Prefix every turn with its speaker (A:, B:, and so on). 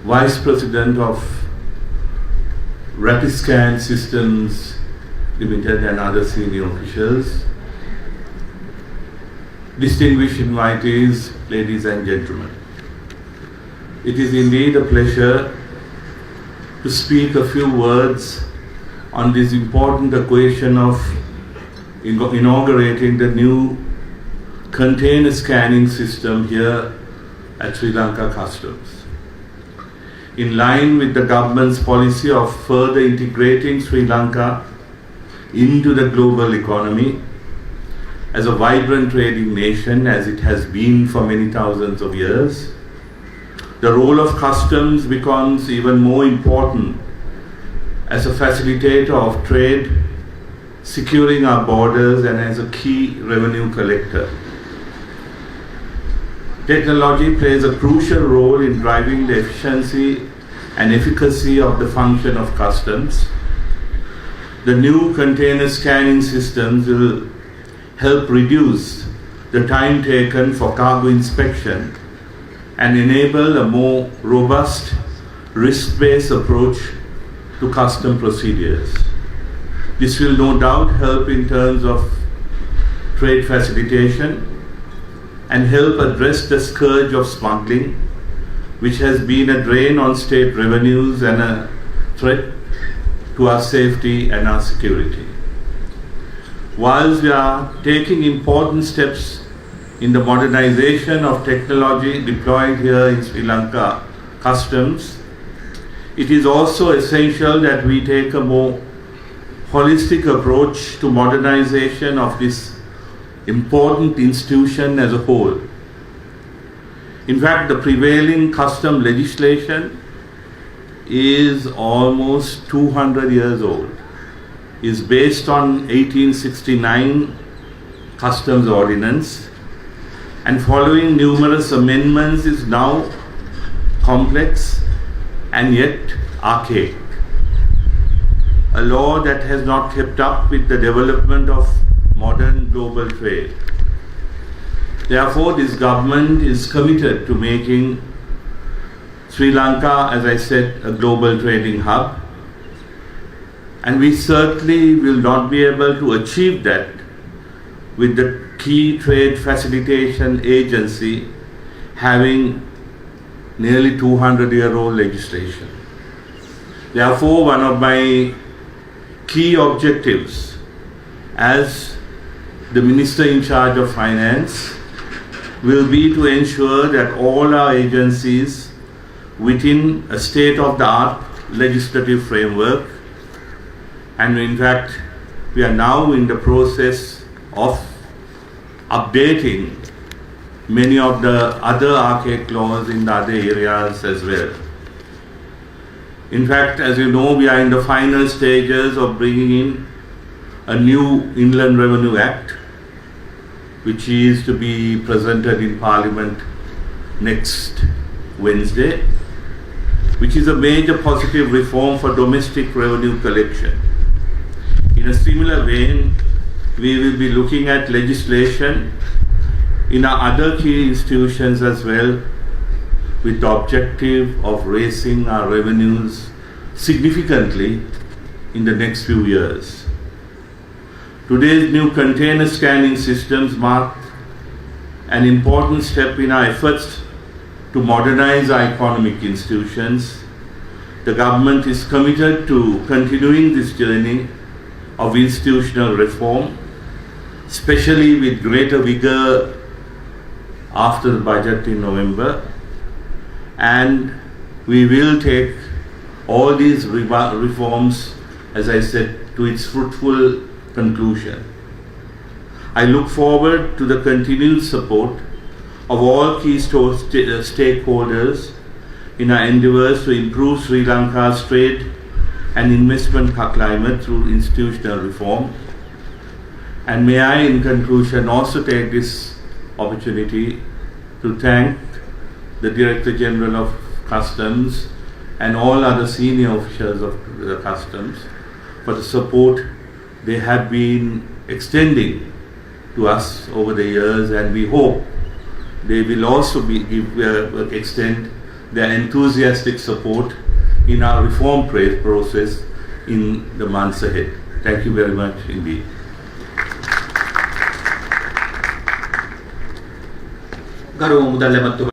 A: Vice President of Rapid Scan Systems Limited and other senior officials, distinguished invitees, ladies and gentlemen. It is indeed a pleasure to speak a few words on this important occasion of inaugurating the new container scanning system here at Sri Lanka Customs. In line with the government's policy of further integrating Sri Lanka into the global economy as a vibrant trading nation, as it has been for many thousands of years, the role of customs becomes even more important as a facilitator of trade, securing our borders, and as a key revenue collector. Technology plays a crucial role in driving the efficiency and efficacy of the function of customs. The new container scanning systems will help reduce the time taken for cargo inspection and enable a more robust, risk-based approach to custom procedures. This will no doubt help in terms of trade facilitation and help address the scourge of smuggling, which has been a drain on state revenues and a threat to our safety and our security. Whilst we are taking important steps in the modernization of technology deployed here in Sri Lanka Customs, it is also essential that we take a more holistic approach to modernization of this important institution as a whole. In fact, the prevailing custom legislation is almost 200 years old. Is based on 1869 Customs Ordinance, and following numerous amendments is now complex and yet archaic. A law that has not kept up with the development of modern global trade. Therefore, this government is committed to making Sri Lanka, as I said, a global trading hub. And we certainly will not be able to achieve that with the key trade facilitation agency having nearly 200-year-old legislation. Therefore, one of my key objectives as the Minister in charge of Finance will be to ensure that all our agencies within a state-of-the-art legislative framework, and in fact we are now in the process of updating many of the other archaic laws in the other areas as well. In fact, as you know, we are in the final stages of bringing in a new Inland Revenue Act, which is to be presented in Parliament next Wednesday, which is a major positive reform for domestic revenue collection. In a similar vein, we will be looking at legislation in our other key institutions as well, with the objective of raising our revenues significantly in the next few years. Today's new container scanning systems mark an important step in our efforts to modernize our economic institutions. The government is committed to continuing this journey of institutional reform, especially with greater vigor after the budget in November, and we will take all these reforms, as I said, to its fruitful conclusion. I look forward to the continued support of all key stakeholders in our endeavours to improve Sri Lanka's trade and investment climate through institutional reform. And may I, in conclusion, also take this opportunity to thank the Director General of Customs and all other senior officials of the Customs for the support they have been extending to us over the years, and we hope they will also extend their enthusiastic support in our reform process in the months ahead. Thank you very much indeed.
B: ගරු මුදල් ඇමතුම